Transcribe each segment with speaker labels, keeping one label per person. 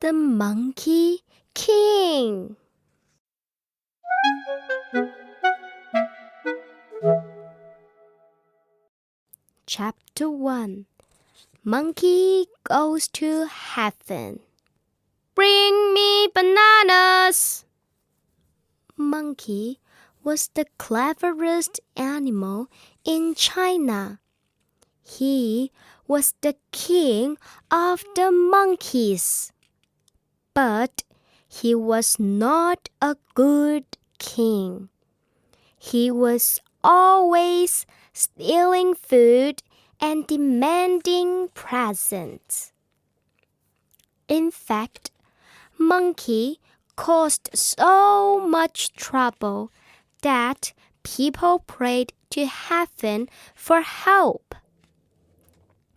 Speaker 1: The Monkey King. Chapter 1. Monkey Goes to Heaven. Bring me bananas! Monkey was the cleverest animal in China. He was the king of the monkeys. But he was not a good king. He was always stealing food and demanding presents. In fact, Monkey caused so much trouble that people prayed to heaven for help.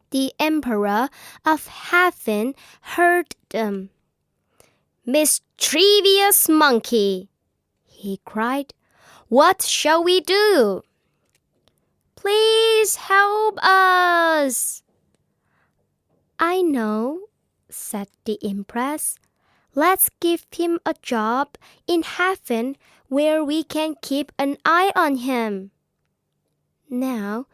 Speaker 1: The Emperor of Heaven heard them. "Mischievous monkey," he cried, "what shall we do? Please help us." "I know," said the Empress. "Let's give him a job in heaven where we can keep an eye on him." Now,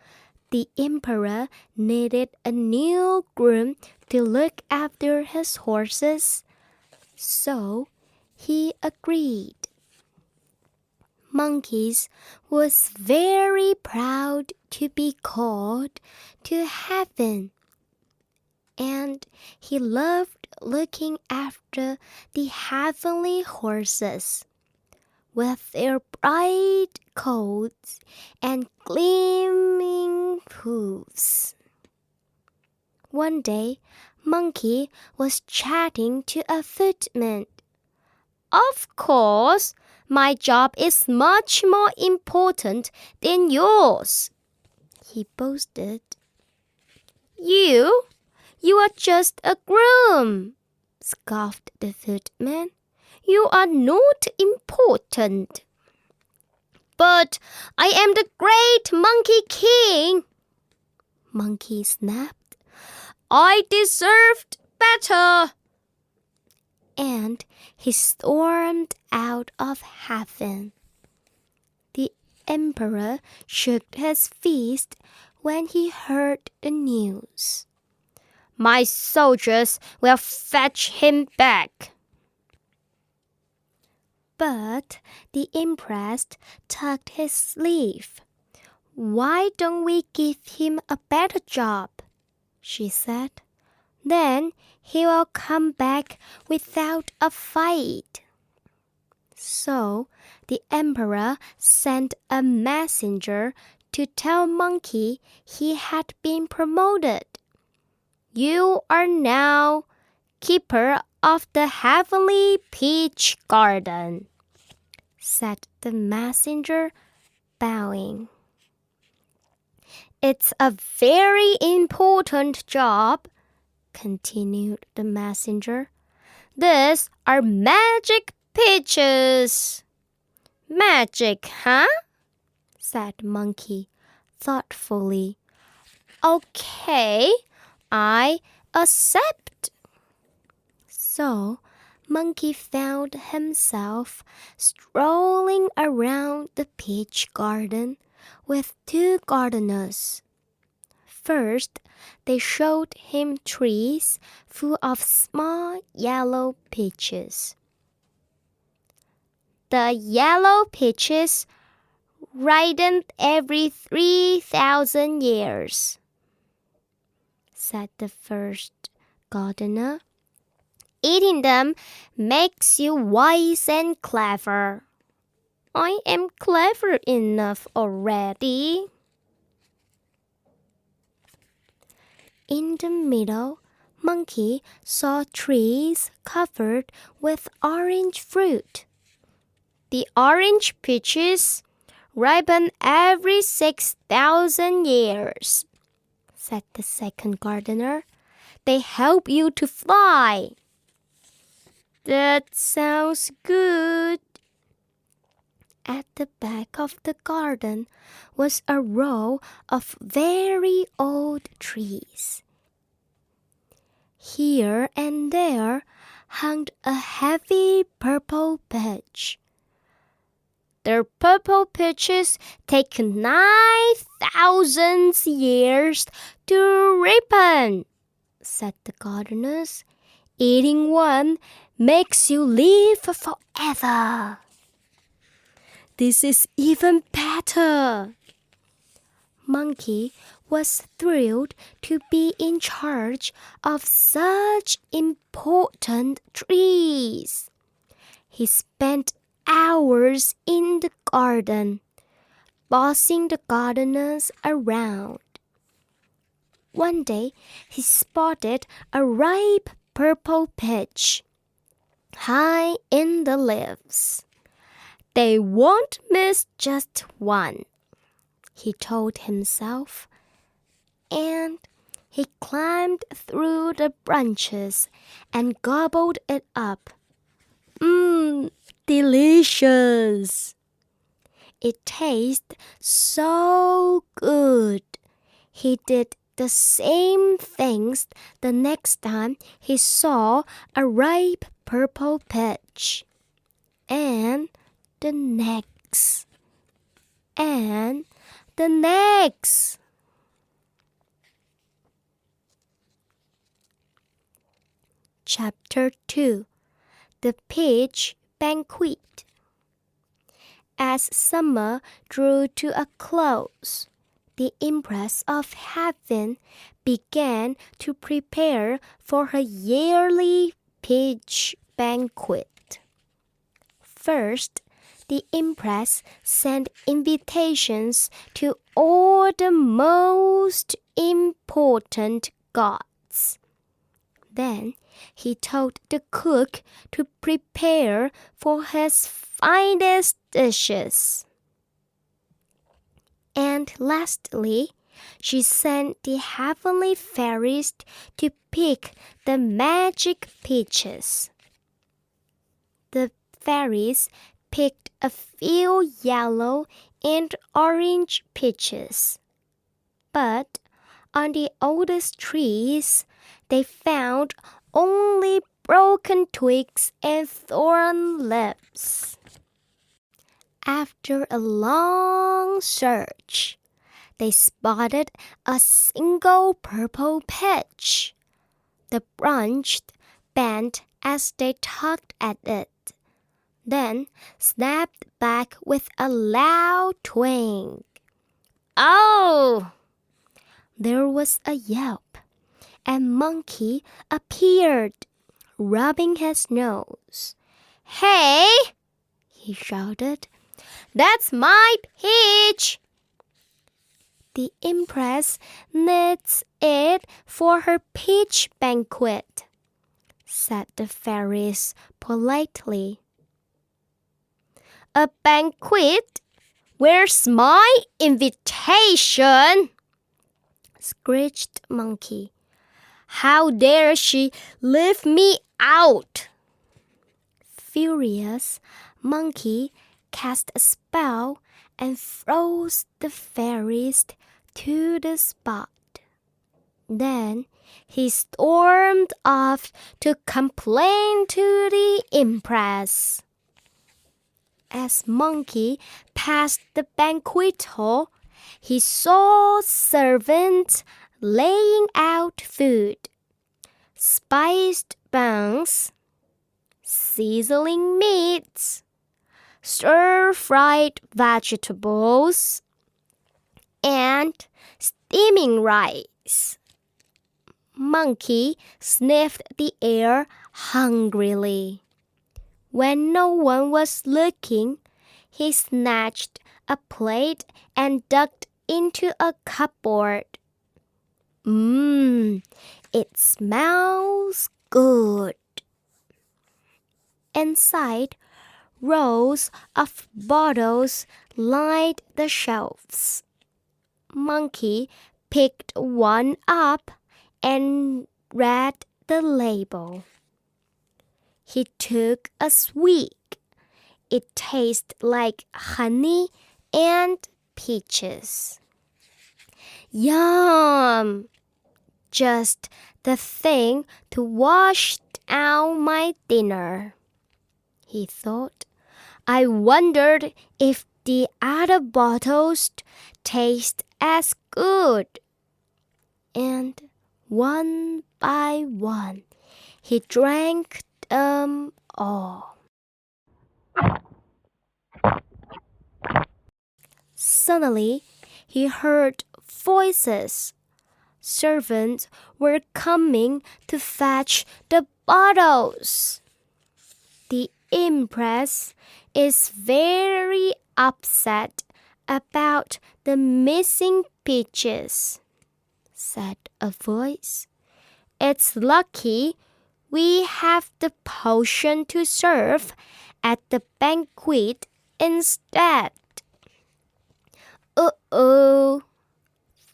Speaker 1: the Emperor needed a new groom to look after his horses, so he agreed. Monkey was very proud to be called to heaven, and he loved looking after the heavenly horses with their bright coats and gleaming hooves. One day, Monkey was chatting to a footman. "Of course, my job is much more important than yours," he boasted. You are just a groom," scoffed the footman. "You are not important." "But I am the great Monkey King," Monkey snapped. "I deserved better." And he stormed out of heaven. The Emperor shook his fist when he heard the news. "My soldiers will fetch him back." But the Empress tugged his sleeve. "Why don't we give him a better job?" she said. "Then he will come back without a fight." So the Emperor sent a messenger to tell Monkey he had been promoted. "You are now keeper of the heavenly peach garden," said the messenger, bowing. "It's a very important job," continued the messenger. "These are magic peaches." "Magic, huh?" said Monkey thoughtfully. "Okay, I accept." So Monkey found himself strolling around the peach garden with two gardeners. First, they showed him trees full of small yellow peaches. "The yellow peaches ripen every 3,000 years," said the first gardener. "Eating them makes you wise and clever." "I am clever enough already." In the middle, Monkey saw trees covered with orange fruit. "The orange peaches ripen every 6,000 years," said the second gardener. "They help you to fly." "That sounds good." At the back of the garden was a row of very old trees. Here and there hung a heavy purple peach. The purple peaches take 9,000 years to ripen, said the gardeners. Eating one makes you live forever. This is even better. Monkey was thrilled to be in charge of such important trees. He spent hours in the garden, bossing the gardeners around. One day, he spotted a ripe purple peach high in the leaves. They won't miss just one, he told himself, and he climbed through the branches and gobbled it up. Delicious! It tasted so good. He did the same things the next time he saw a ripe purple peach. And the next. And the next. Chapter 2. The Peach Banquet. As summer drew to a close, the Empress of Heaven began to prepare for her yearly peach banquet. First, the Empress sent invitations to all the most important gods. Then he told the cook to prepare for his finest dishes. And lastly, she sent the heavenly fairies to pick the magic peaches. The fairies picked a few yellow and orange peaches. But on the oldest trees, they found only broken twigs and thorn leaves. After a long search, they spotted a single purple peach. The branch bent as they tugged at it, then snapped back with a loud twang. Oh! There was a yelp, and Monkey appeared, rubbing his nose. Hey! He shouted. That's my peach! The Empress needs it for her peach banquet, said the fairies politely. A banquet? Where's my invitation? Screeched Monkey. How dare she leave me out? Furious, Monkey cast a spell and froze the fairies to the spot. Then he stormed off to complain to the Empress. As Monkey passed the banquet hall, he saw servants laying out food, spiced buns, sizzling meats, stir-fried vegetables, and steaming rice. Monkey sniffed the air hungrily. When no one was looking, he snatched a plate and ducked into a cupboard. It smells good. Inside, rows of bottles lined the shelves. Monkey picked one up and read the label. He took a swig. It tasted like honey and peaches. Yum! Just the thing to wash out my dinner, he thought. I wondered if the other bottles taste as good. And one by one, he drank them all. Suddenly, he heard voices. Servants were coming to fetch the bottles. The Empress is very upset about the missing peaches, said a voice. It's lucky we have the potion to serve at the banquet instead. Uh-oh,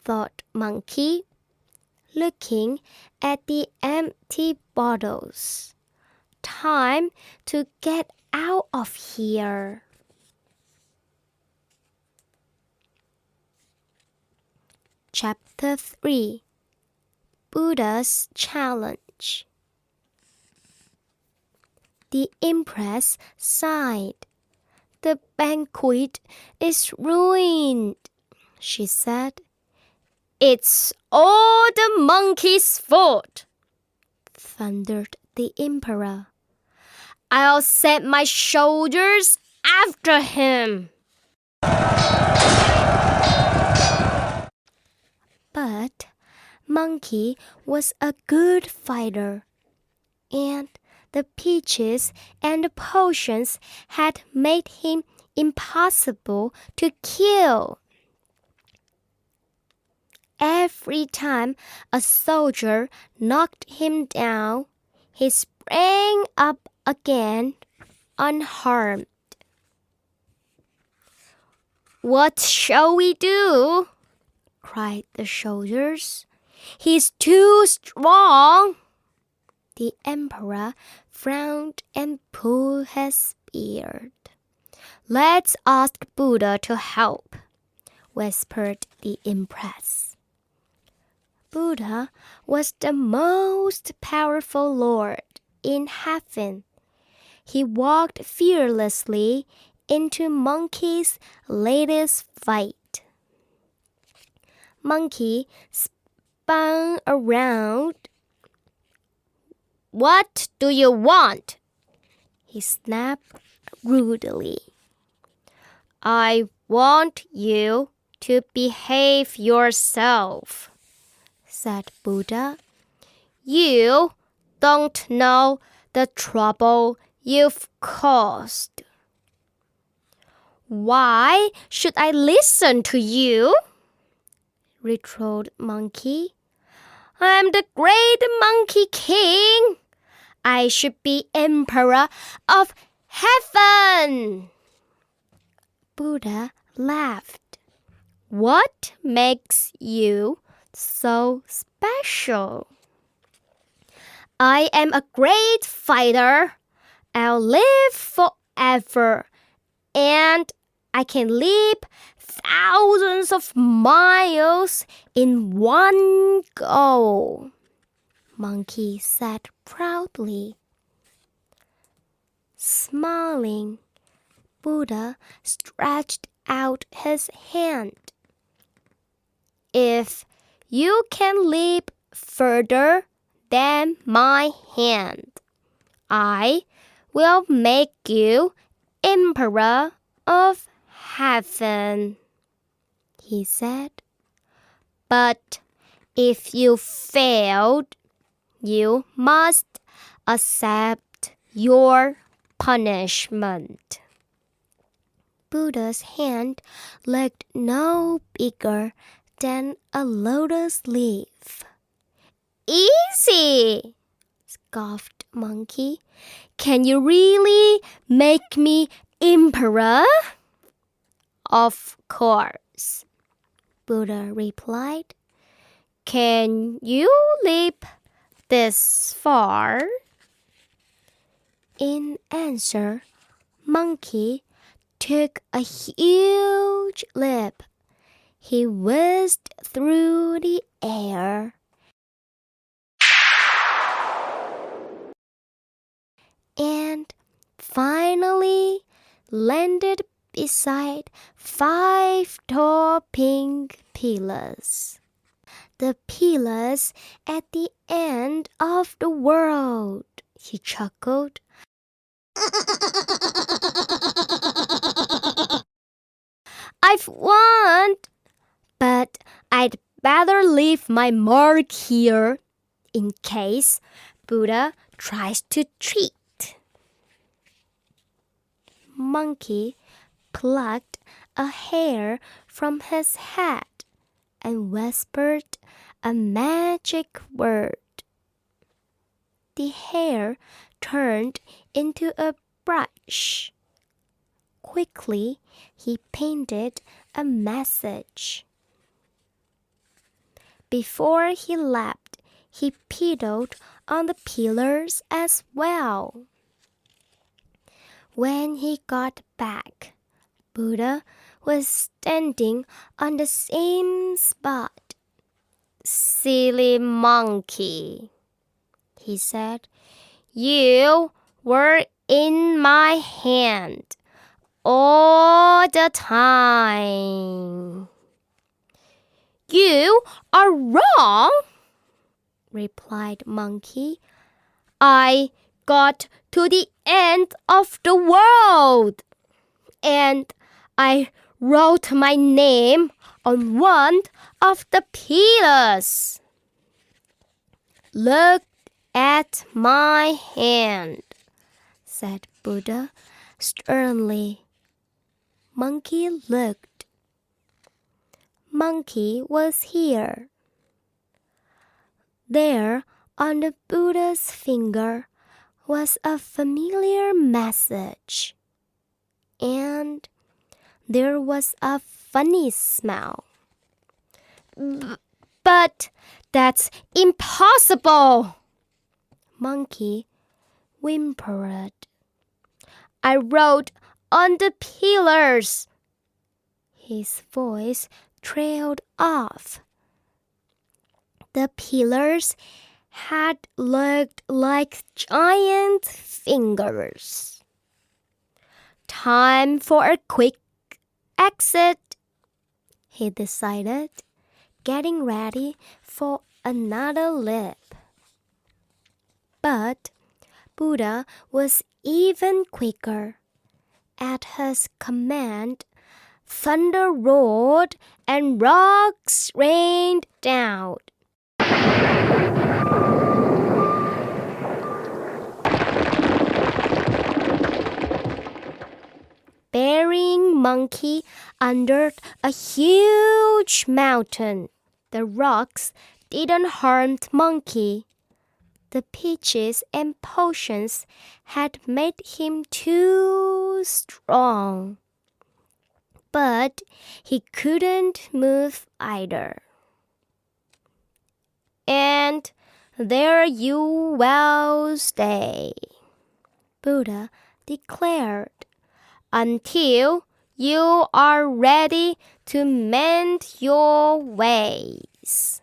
Speaker 1: thought Monkey, looking at the empty bottles. Time to get out of here. Chapter 3 Buddha's Challenge. The Empress sighed. The banquet is ruined, she said. It's all the monkey's fault, thundered the Emperor. I'll set my soldiers after him. But Monkey was a good fighter, and the peaches and the potions had made him impossible to kill. Every time a soldier knocked him down, he sprang up again unharmed. What shall we do? Cried the soldiers. He's too strong. The Emperor frowned and pulled his beard. Let's ask Buddha to help, whispered the Empress. Buddha was the most powerful Lord in heaven. He walked fearlessly into Monkey's latest fight. Monkey spun around. What do you want? He snapped rudely. I want you to behave yourself, said Buddha. You don't know the trouble you've caused. Why should I listen to you? Retorted Monkey. I'm the great Monkey King. I should be Emperor of Heaven. Buddha laughed. What makes you so special? I am a great fighter. I'll live forever, and I can leap thousands of miles in one go, Monkey said proudly. Smiling, Buddha stretched out his hand. If you can leap further than my hand, I will make you Emperor of Heaven, he said. But if you failed, you must accept your punishment. Buddha's hand looked no bigger than a lotus leaf. Easy, scoffed Monkey. Can you really make me Emperor? Of course, Buddha replied. Can you leap this far? In answer, Monkey took a huge leap. He whizzed through the air finally landed beside 5 tall pink pillars. The pillars at the end of the world, he chuckled. I've won, but I'd better leave my mark here in case Buddha tries to cheat. Monkey plucked a hair from his head and whispered a magic word. The hair turned into a brush. Quickly, he painted a message. Before he left, he peeled on the pillars as well. When he got back, Buddha was standing on the same spot. "Silly monkey," he said, "you were in my hand all the time." "You are wrong," replied Monkey. "I got to the end of the world, and I wrote my name on one of the pillars." "Look at my hand," said Buddha sternly. Monkey looked. Monkey was here. There on the Buddha's finger was a familiar message. And there was a funny smell. "But that's impossible," Monkey whimpered. "I wrote on the pillars." His voice trailed off. The pillars had looked like giant fingers. "Time for a quick exit," he decided, getting ready for another leap. But Buddha was even quicker. At his command, thunder roared and rocks rained down. Burying Monkey under a huge mountain. The rocks didn't harm Monkey. The peaches and potions had made him too strong. But he couldn't move either. "And there you will stay," Buddha declared, "until you are ready to mend your ways."